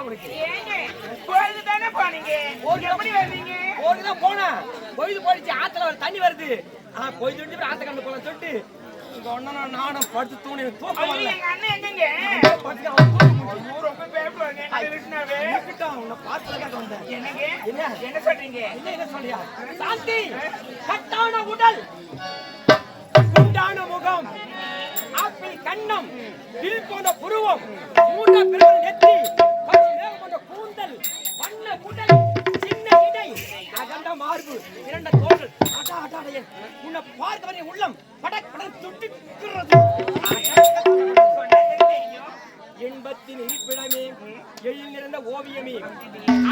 உனக்கு? கோயிலுக்கு தானே போனீங்க. எப்படி வந்தீங்க? கோயிலுக்கு தான் போனேன். கோயில் போயிடுச்சு, ஆத்துல தண்ணி வருது. கோயில் சொல்லிட்டு ஆத்த கண்டு போலாம் சொல்லிட்டு இங்க ஒன்னா நானும் படுத்து தூணி தூக்கம் வரல. எங்க அண்ணன் எங்கங்க? படுத்து அவன் ரொம்ப பயப்படுவாங்க. உன்னை பார்த்துக்காக வந்தேன். என்னங்க? என்ன என்ன சொல்றீங்க? என்ன சொல்லியா? சாந்தி கட்டான உடல், குண்டான முகம், ஆப்பிள் கண்ணம், வில் போன்ற புருவம், மூண்ட பெரும் நெத்தி, மேகம் போன்ற கூந்தல், வண்ண குடல், சின்ன இடை, அகண்ட மார்பு, இரண்ட தோள்கள். உன்னை பார்க்கவரை உள்ளம் படக் படக் துடிக்கிறது. இன்பத்தின் இருப்பிடமே, எழில் நிறைந்த ஓவியமே,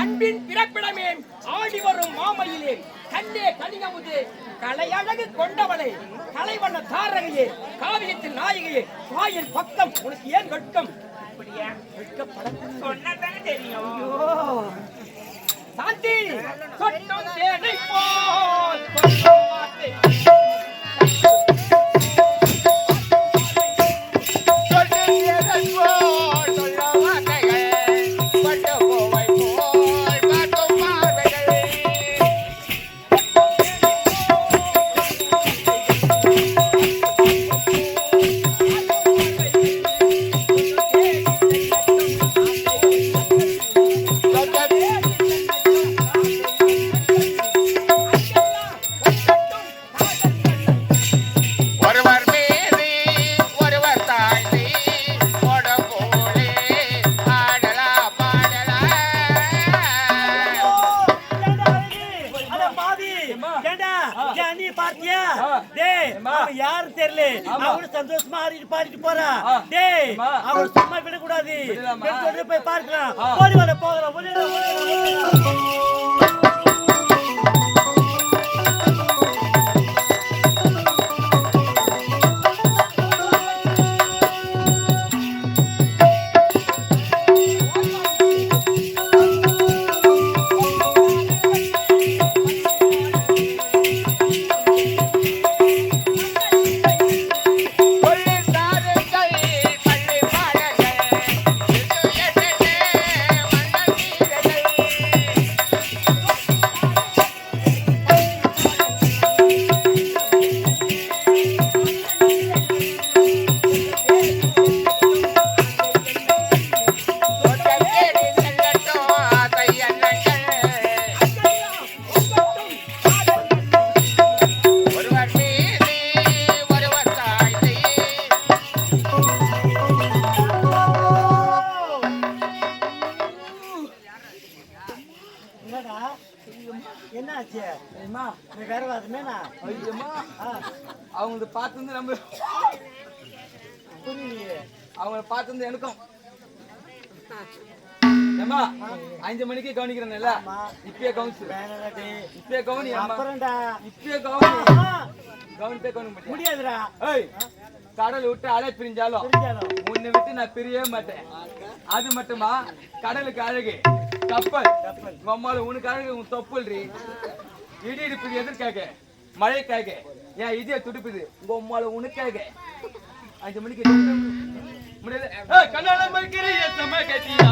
அன்பின் பிறப்பிடமே, ஆடி வரும் மாமையிலே, கண்ணே கனியமுது, கலையழகு கொண்டவளே, கலைவண்ண தாரகையே, காவியத்தின் நாயகியே, வாயின் பக்கம் உனக்கு ஏன் வெட்கம்? அப்படியா? வெட்கப்பட சொன்னதானே தெரியும். ஐயோ சாந்தி சொட்டும் தேனை போல் சொல்லும் வார்த்தை. சந்தோஷமா ஆடிட்டு பாடிட்டு போறா. டேய் அவளை சும்மா விடக்கூடாது. போய் பார்க்கலாம். ஓடி வர போகிறோம். அவங்க பார்த்து நம்ம அவங்க பார்த்து எனக்கும் 5 மணிக்கு கவனிக்கிறேன்ல, இப்பயே கவனிச்சு இப்பயே கவனி இப்பயே கவனிப்பே முடியாதுடா. கடல் விட்டு அலை பிரிஞ்சாலும் உன்னை விட்டு நான் பிரியவே மாட்டேன். அது மட்டுமா கடலுக்கு அழகு கப்பல், உம்மால உனக்கு அழகு உன் தொப்புல்றி. இடி இடிப்புது எதிர்க்காக, மழைக்காக, ஏன் இதே துடிப்புது உங்க உம்மால உனக்காக. 5 மணிக்கு முடியாது. கண்ணால மறுக்கிறேன் கட்டியா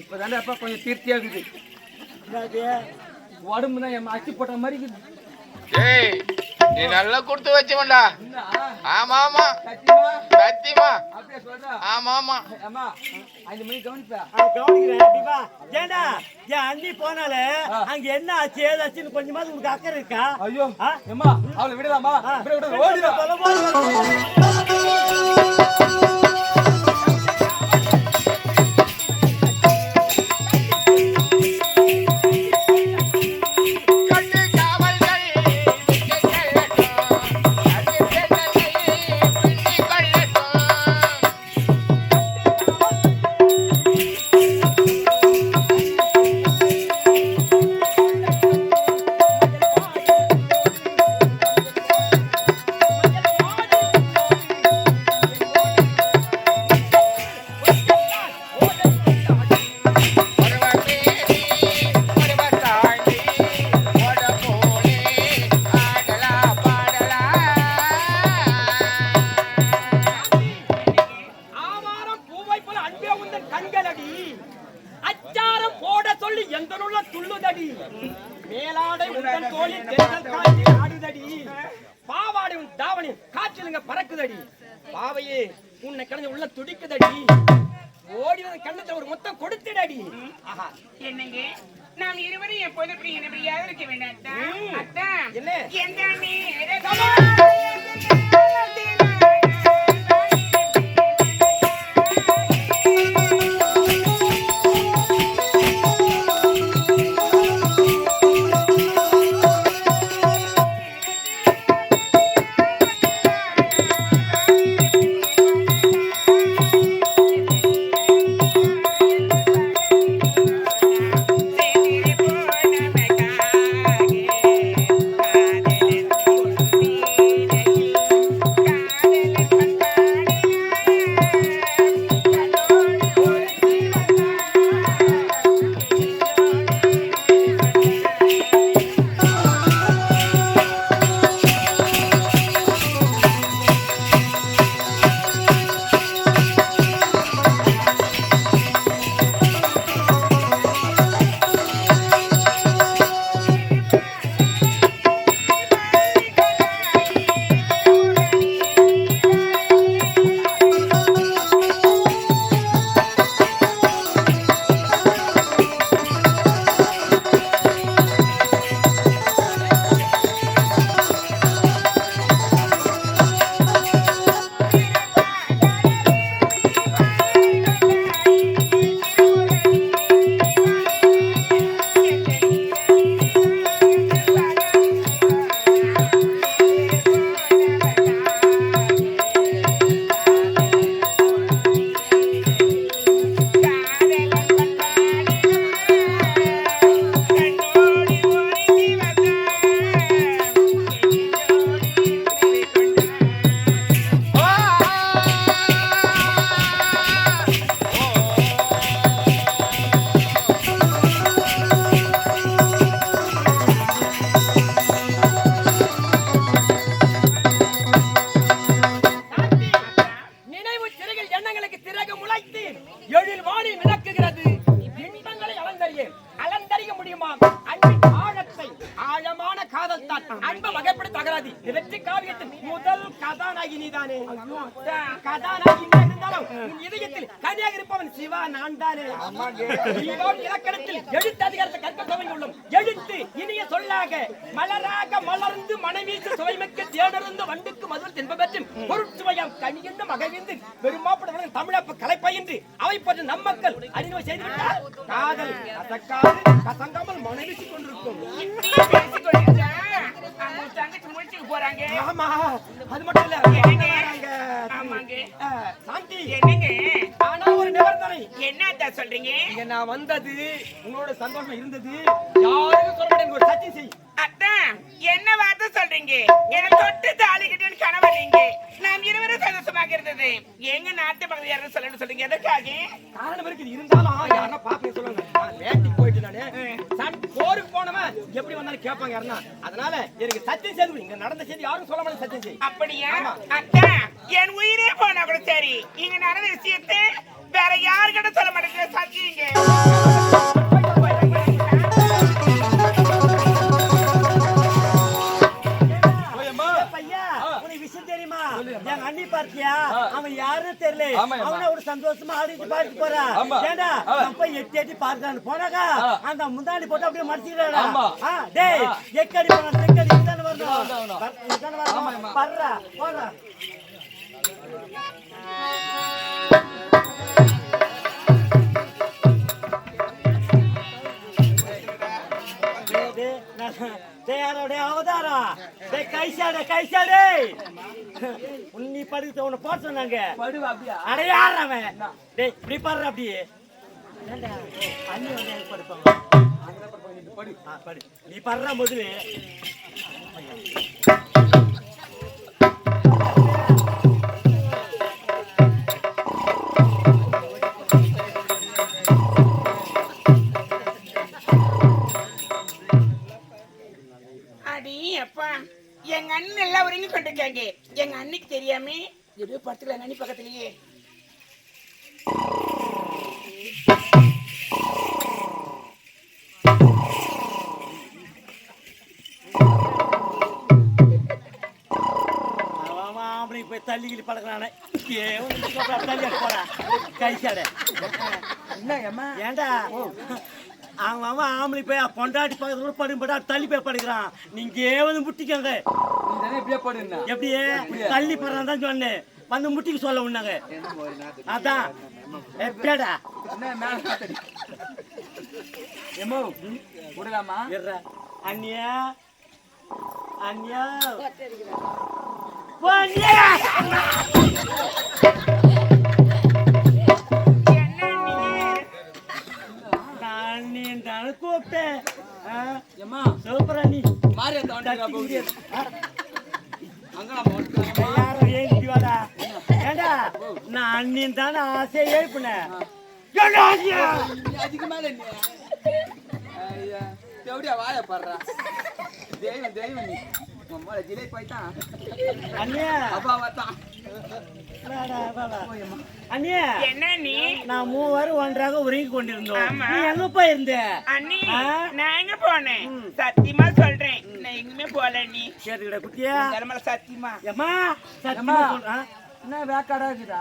இப்பதானே அப்பா கொஞ்சம் தீர்த்தியா இருக்குது. உடம்பு தான் அச்சு போட்ட மாதிரி இருக்குது. நீ நல்லா கொடுத்து வச்சவன்டா. என்ன ஆமா ஆமா சத்தியமா சத்தியமா அப்படியே சொல்றா ஆமா ஆமா. அம்மா 5 மணிக்கு கவனிப்பா கவனிக்கிறேன் அப்படிப்பா. ஏண்டா என் அண்ணி போனாலே அங்க என்ன ஆச்சு ஏதாச்சுன்னு கொஞ்சமாவது உனக்கு அக்கறை இருக்கா? ஐயோ அம்மா அவளை விடலாமா விட ஓடிடா மேலாடை உடன் தோழி தென்றல் காற்றில் ஆடுதடி, பாவாடை உன் தாவணி காற்றிலுங்க பறக்குதடி, பாவையே உன்னை கடந்து உள்ள துடிக்குதடி, ஓடி வந்து கண்ணத்துல ஒரு மொத்தம் கொடுத்துடடி. ஆஹா என்னங்க நாம் இருவரும் எப்போது இப்படி இணையாக இருக்க வேண்டாம் அத்தான் என்ன எந்த நீ வெற்றி காவியத்தின் முதல் கதாநாயகி நீதானே. கதாநாயகி இருந்தாலும் இதயத்தில் கனியாக இருப்பவன் சிவா நான் தானே. இலக்கணத்தில் எழுத்து அதிகாரத்தை கற்க துவங்கியுள்ளோம். எழுத்து இனிய சொல்லாக மலராக மலர்ந்து மனைவீசு சுவைமிக்க தேடருந்து வண்டுக்கு மதுர் தென்பவற்றும் பொருட்சுவையாம் கனியென்று மகிழ்ந்து பெருமாப்படவர்கள் தமிழப்ப கலைப்பயின்று அவை போன்ற நம்மக்கள் அறிமுகம் செய்துவிட்டால் காதல் கசக்காது கசங்காமல் மனைவிச்சு கொண்டிருக்கும். போறாங்க. ஆமா அது மட்டும் இல்ல சாந்தி என்னங்க ஆனா ஒரு நிபந்தனை. என்னத்த சொல்றீங்க? இங்க நான் வந்தது உங்களோட சந்தோஷம் இருந்தது யாருக்கும் சொல்ல மாட்டேன். ஒரு சத்தியம் செய். அதான் என்ன வார்த்தை சொல்றீங்க? என்ன தொட்டு தாலி கட்டின கணவர் நீங்க. நாம் இருவரும் சந்தோஷமாக இருந்தது எங்க நாட்டு பகுதி யாரும் சொல்லணும் சொல்றீங்க. எதற்காக? காரணம் இருக்குது. இருந்தாலும் யாரா பாப்பீங்க சொல்லுங்க. நான் வேட்டைக்கு போயிட்டு நானு போருக்கு போனவன் எப்படி வந்தாலும் கேட்பாங்க யாருன்னா. அதனால எனக்கு சத்தியம் செய்து இங்க நடந்த செய்தி யாரும் சொல்ல மாட்டேன். சத்தியம் செய். அப்படியா? அதான் என் உயிரே போனா கூட சரி இங்க நடந்த விஷயத்தை வேற யாருக்கிட்ட சொல்ல மாட்டேங்க. சத்தியங்க. ஓயம்மா விஷயம் தெரியுமா? என் அண்ணி பார்த்தியா? அவன் யாருன்னு தெரியல. ஆமாம்மா. அவனை ஒரு சந்தோஷமா ஆடிட்டு பாடிட்டு போறா. ஆமா. ஏண்டா நான் போய் எட்டி பார்க்கலான்னு போனாக்கா அந்த முந்தாணி போட்டு அப்படியே மடிச்சுக்கிறாடா. ஆமா. டேய் எக்கடி போனா தெக்கடி இதான வரணும். இதான இதான வரணும். ஆமாம்மா. பர்றா போறா. நீ படிக்க உன்னை போட சொன்னாங்க. படுவா அப்படியா? அடையாறவன் டேய் இப்படி பாரு அப்படியே. ஏண்டா அண்ணி வந்து எனக்கு படிப்பாங்க. படு படி நீ படுற முதல்ல. அடி அப்பா எங்க அண்ணன் எல்லாம் ஒருங்கி கொண்டிருக்காங்க. எங்க அண்ணிக்கு தெரியாம எதுவும் படத்துல எங்க அண்ணி பக்கத்துலயே போய் தள்ளிக்கிட்டு பழக்கிறானே தள்ளி போறா கைசாட. என்ன அம்மா? ஏண்டா அவன் அவன் ஆம்பளை போய் பொண்டாட்டி பக்கத்துல கூட படுப்படா தள்ளி போய் படுக்கிறான். நீங்க வந்து முட்டிக்கோங்க. நீ தானே இப்படியே படுன்னா? எப்படியே தள்ளி படுறான் தான் சொன்னேன். வந்து முட்டிக்கு சொல்ல உன்னாங்க. அதான் எப்படா என்ன மேல காத்தடி எம்மோ விடலாமா? அண்ணியா அண்ணியா கூப்பிட்டேன். சூப்பரா நீ மாறி ஏண்டா நான் அண்ணின் தானே ஆசையை எழுப்பினேன். அதுக்கு மேல எப்படியா வாய படுறா? தெய்வம் தெய்வம் நீ ஜிலை போய்தான் அண்ணியா அப்பா வாத்தான். அண்ணியா என்ன நீ நான் மூவரும் ஒன்றாக உருகி கொண்டிருந்தோம். ஆமா. நீ எங்க போயிருந்த? அண்ணி நான் எங்க போனேன்? சத்தியமா சொல்றேன் நான் எங்குமே போல. நீ கேட்டுக்கிட குட்டியா தர்மல சத்தியமா ஏமா சத்தியமா சொல்றா. என்ன வேக்காடா இருக்குதா?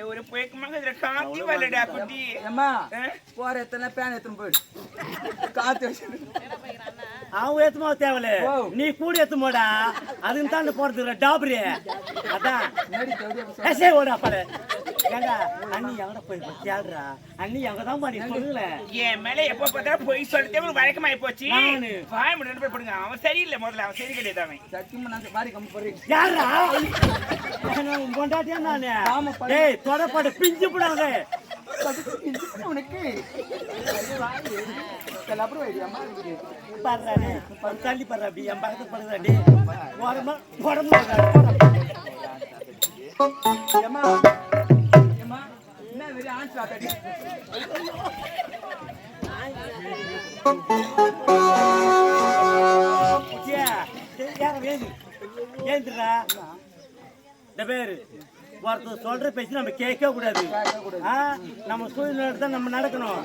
ஒரு புயக்கமாக இதுல காத்தி வரலடா குட்டி. ஏம்மா போற எத்தனை பேன் எத்தனை போயிடு காத்து வச்சு அவன் ஏத்துமா தேவல நீ கூட ஏத்துமோடா. அதுக்கு தான் போறதுல டாபரி. அதான் எசே ஓடா பாரு. ஏண்டா அண்ணி எங்கட போய் கேளுடா. அண்ணி எங்க தான் பண்ணி சொல்லுல. என் மேல எப்ப பார்த்தா போய் சொல்லிட்டே ஒரு வழக்கமாயி போச்சு. நானு வாய் முன்னாடி போய் படுங்க. அவன் சரியில்லை. முதல்ல அவன் சரி கிடையாது. அவன் சத்தியமா நான் மாறி கம்மி போறேன். யாரா கொண்டாட்டியா நானு? டேய் தொடப்பட பிஞ்சு போடாங்க உனக்கு அப்புறம் பாடுறானே தள்ளி பாடுற அப்படி என் பக்கத்து படுறாடி உடம்பு உடம்பு ஏமா ஏமா என்ன வெறி ஆன்ஸ் ஆட்டடி ஏந்துடா இந்த பேரு ஒருத்தர் சொல்ற பேச்சு நம்ம கேட்க கூடாது. நம்ம சூழ்நிலை தான் நம்ம நடக்கணும்.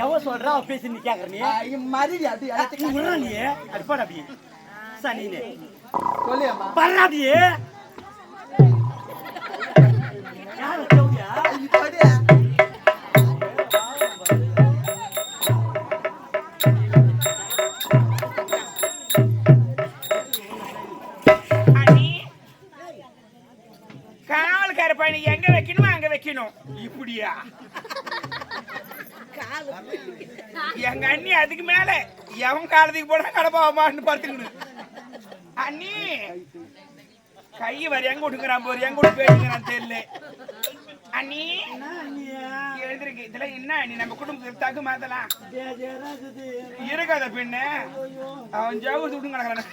எவ சொல்றா அவ பேசி நீ கேக்குற நீ மறுபடி அப்படி நீ அடிப்பாட அப்படி சனினே சொல்லியம்மா பர்றா அப்படியே யாரு சௌரியா எங்க வைக்கணுமோ அங்க வைக்கணும். இப்படியா எங்க அண்ணி அதுக்கு மேல எவன் காலத்துக்கு போனா கடப்பாவான்னு பார்த்துக்கணும். அண்ணி கை வர எங்க விட்டுக்கிறான் போற எங்க விட்டு போயிருக்கிறான் தெரியல. அண்ணி எழுதிருக்கு இதெல்லாம் என்ன அண்ணி நம்ம குடும்பத்துக்கு தகு மாத்தலாம் இருக்காத பின்ன அவன் ஜவுத்து விட்டு கிடக்குறான்.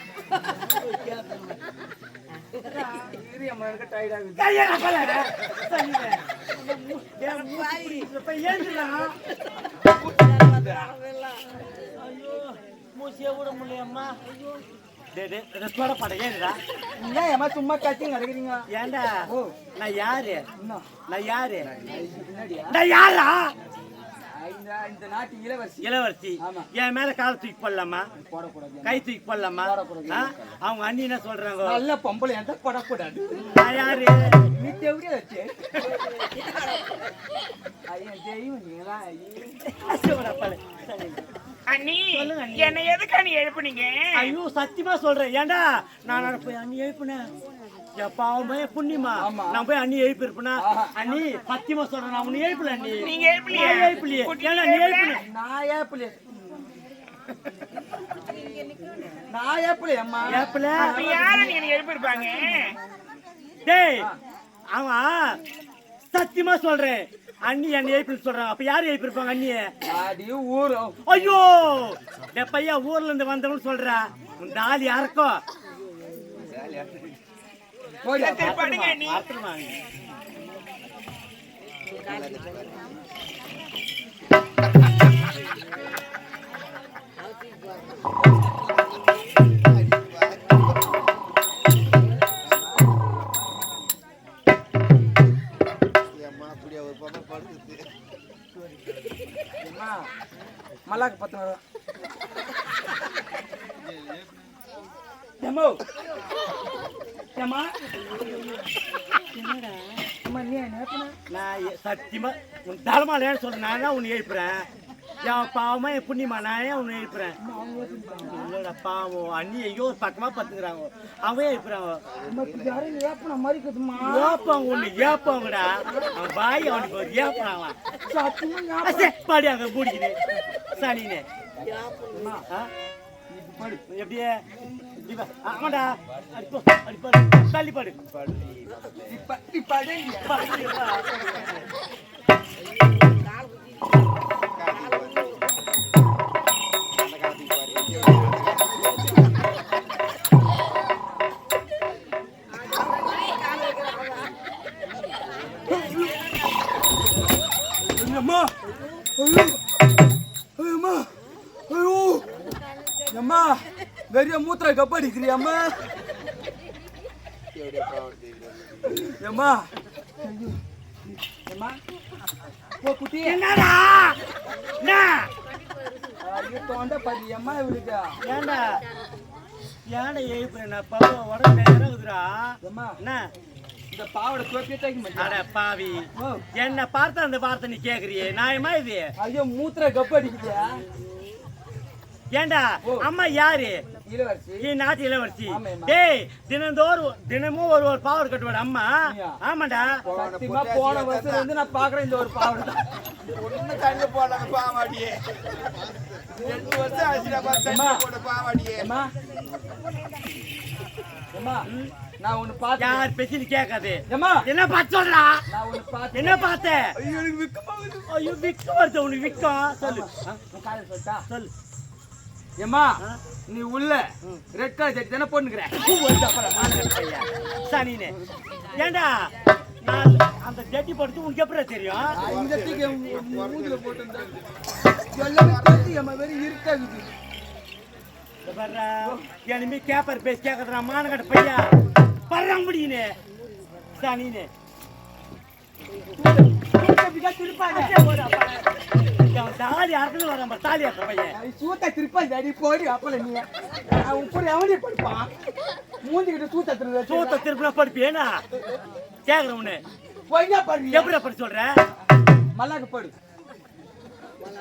சும்மா கத்தி நடக்கிறீங்க. ஏண்டா நான் யாரு? நான் யாரு? பின்னாடியா நான் யாரா? இந்த நாட்டு இளவரசி. இளவரசி ஆமா. என் மேல கால தூக்கி போடலாமா? போடக்கூடாது. கை தூக்கி போடலாமா? ஆ? அவங்க அண்ணி என்ன சொல்றாங்க? நல்ல பொம்பளை எந்த போடக்கூடாது. நான் யாரு? நீ தேவடியா வச்சு ஐயா தெய்வம் நீங்களா? அண்ணி என்ன எதுக்கு நீ எழுப்புனீங்க? ஐயோ சத்தியமா சொல்றேன். ஏண்டா நான் போய் அண்ணி எழுப்புனேன். பாவமே புண்ணியமா நான் போய் அண்ணி எழுப்பி இருப்பேனா? அண்ணி சத்தியமா சொல்றேன், நான் உன்னை எழுப்பல. அண்ணி நீங்க எழுப்பலையே? எழுப்பலையே. ஏன்னா நீ எழுப்பல. நான் ஏப்பலையே. நான் ஏப்பலையே அம்மா. ஏப்பல யார நீ எழுப்பிருப்பாங்க? டேய் அவன் சத்தியமா சொல்றேன் அண்ணி என்ன எழுப்பி சொல்றான். அப்ப யாரு எழுப்பி இருப்பாங்க? அண்ணி அடி ஊர். ஐயோ பையா ஊர்ல இருந்து வந்தவன்னு சொல்றா. உன் தாலி யாருக்கோ படுங்க நீ. மல்லாக்கு 10 ரூபா. ஏமா என்னடா அம்மா நீ என்ன நான் சத்தியமா உன் தலைமாலேன்னு சொல்றேன். நான் தான் உன்னை எழுப்புறேன். என் பாவமா என் புண்ணியமா நான் ஏன் உன்னை எழுப்புறேன்? இல்லடா பாவம் அண்ணி ஐயோ பக்கமா பத்துக்கிறாங்க. அவன் எழுப்புறாங்க. யாரும் ஏப்பன மாதிரி இருக்குதுமா. ஏப்பாங்க ஒண்ணு ஏப்பாங்கடா. அவன் பாய் அவனுக்கு ஒரு ஏப்புறாங்க. சத்தியமா பாடி அங்க மூடிக்கிது சனினே. எப்படியே ஆமாடா அடிப்பாடு தள்ளிப்பாடு. அம்மா அம்மா ஐயோ அம்மா வெறிய மூத்திர கப்படிக்கிறியா அம்மா? அம்மா அம்மா போ குட்டி. என்னடா ஐயோ தோண்ட பாதி அம்மா இவளுக்கு. ஏண்டா ஏன்டா எழுப்புறேன்? பாவ உடம்பு இருக்குதுடா. அம்மா என்ன இந்த பாவட தோப்பியே தைக்க மாட்டேன். அட பாவி என்ன பார்த்த அந்த வார்த்தை நீ கேக்குறியே நியாயமா இது? ஐயோ மூத்திர கப்படிக்குதியா? ஏண்டா அம்மா யாரு? இளவரசி. நாட்டு இளவரசி. டேய் தினமும் ஒரு பாவடை கட்டுவாடு அம்மா. ஆமாடா சத்தியமா போன வருஷம் வந்து நான் பாக்குறேன் இந்த ஒரு பாவடை. ஒண்ணு கண்ணு போடல பாவாடியே. 2 வருஷம் ஆச்சுடா போட பாவாடியே. அம்மா அம்மா நான் ஒன்னு பாத்து. யார் பேசி கேட்காது. அம்மா என்ன பார்த்து சொல்றா? நான் ஒன்னு பாத்து. என்ன பார்த்த? ஐயோ எனக்கு விக்கமா வருது. ஐயோ விக்க வருது உனக்கு விக்கம். சொல்லு காலை சொல்லிட்டா சொல்லு. ஏம்மா நீ உள்ள ரெட் கலர் ஜட்டி தானே போட்டுக்கிற? சனினே ஏண்டா நான் அந்த ஜட்டி போட்டு உனக்கு எப்படி தெரியும்? இந்த தீக்கு மூஞ்சில போட்டு எல்லாமே வெறும் இருக்காது. எனிமே கேப்பர் பேசி கேட்கறா மானகட்ட பையா பர்றாங்க முடியுனே சனினே. தாலி அறுத்து வர தாலி அறுத்த பையன் சூத்த திருப்பா அடி போடி அப்பல நீ இப்படி அவனே படிப்பான். மூஞ்சிக்கிட்ட சூத்த திருப்பினா படிப்பேனா கேக்குறேன் உன்னை. பொய்யா படி. எப்படி படி சொல்ற? மல்லாக்கு படு.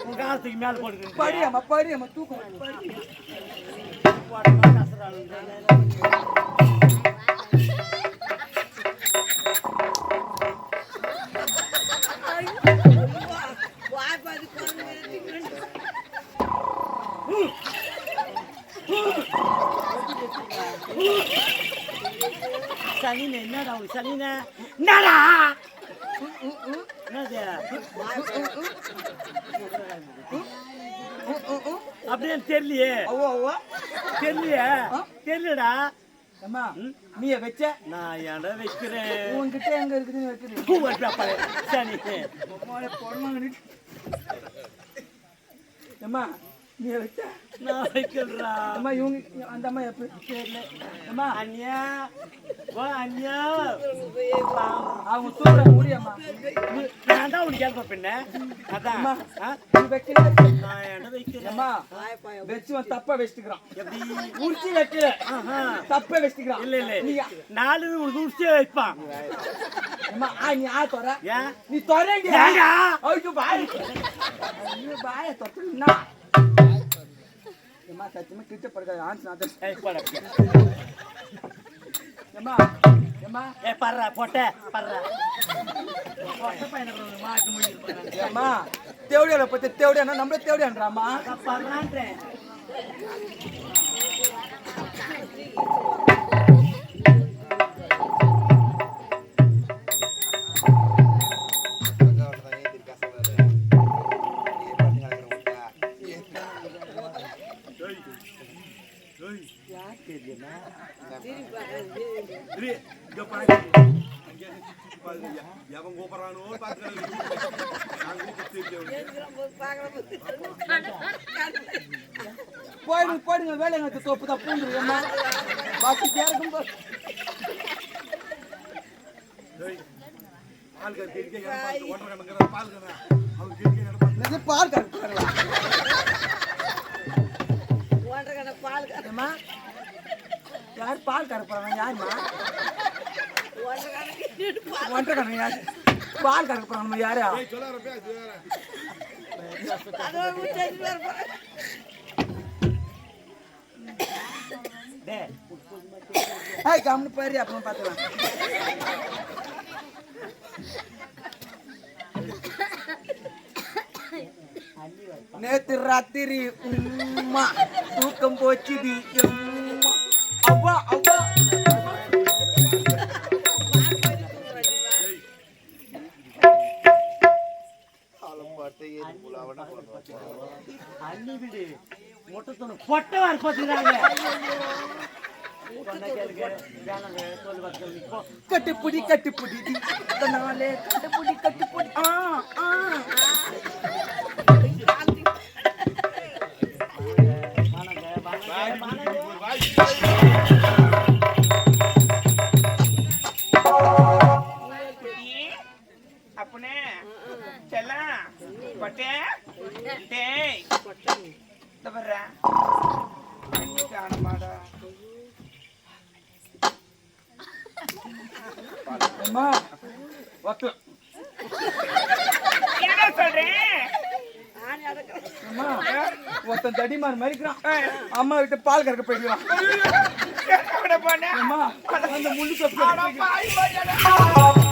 உங்க காலத்துக்கு மேல போடுது. படி அம்மா தூக்கம் படி. சனினே என்னடா சனினே என்னடா அப்படின்னு தெரியலையே. தெரியலடா. அம்மா நீ வச்ச நான் ஏன்டா வைக்கிறேன்? உன்கிட்ட எங்க இருக்குதுன்னு வைக்கிறேன். சனி அம்மா நீ வச்ச நான் வைக்கிறா அம்மா இவங்க அந்த அம்மா எப்படி தெரியல அம்மா அண்ணியா ஓ அண்ணியா அவங்க சூப்பரா முடியம்மா நான் தான் உனக்கு கேள்வி பின்ன அதான் அம்மா ஆ? நீ வைக்கல நான் என்ன வைக்கிறேன் அம்மா வெச்சுவன் தப்பா வச்சிக்கிறான் எப்படி உரிச்சி வைக்கல தப்பா வச்சிக்கிறான் இல்ல இல்ல நீ நாலு உடிச்சே வைப்பான் அம்மா நீ தொற ஏன் நீ தொறங்க ஏன்டா? ஐயோ பாய் ஐயோ பாய் தொறனா அம்மா சத்தியமா கிட்ட படுக்க ஆன்ஸ் நான் ஏய் போடா அம்மா அம்மா ஏ பர்றா போட்ட பர்றா போட்ட பையனுக்கு மாட்டு முடியும் அம்மா தேவடியால பத்தி தேவடியானா நம்மள தேவடியான்றாமா பர்றான்றேன் போயிடுங்க வேலைங்க தோப்பு தான் பூண்டு அம்மா பாக்கி கேரக்கும் பால் கறக்குறாங்களா யார் பால் கறப்பாங்க யாருமா ஒன்றரை கணக்கு யாரு பால் கறப்பாங்க யாரா கம்னு பாரு அப்புறம் பார்த்துக்கலாம் நேத்து ராத்திரி உம்மா தூக்கம் போச்சுடி எம்மா அவ்வா அவ்வா அண்ணி விடு மொட்டத்தோட பொட்டை வர பார்த்துக்கிறாங்க கட்டுப்புடி கட்டுப்புடி நாளே கட்டுப்புடி கட்டுப்புடி அப்பனே செல்லாம் பட்டே டேய் இந்த வர்ற காணமாடா அம்மா வத்து என்ன சொல்றேன் அம்மா ஒருத்தன் தடிமார் மறிக்கிறான் அம்மா விட்டு பால் கறக்க போயிடுவான் போனேன் அம்மா அந்த முள்ளு கப்பு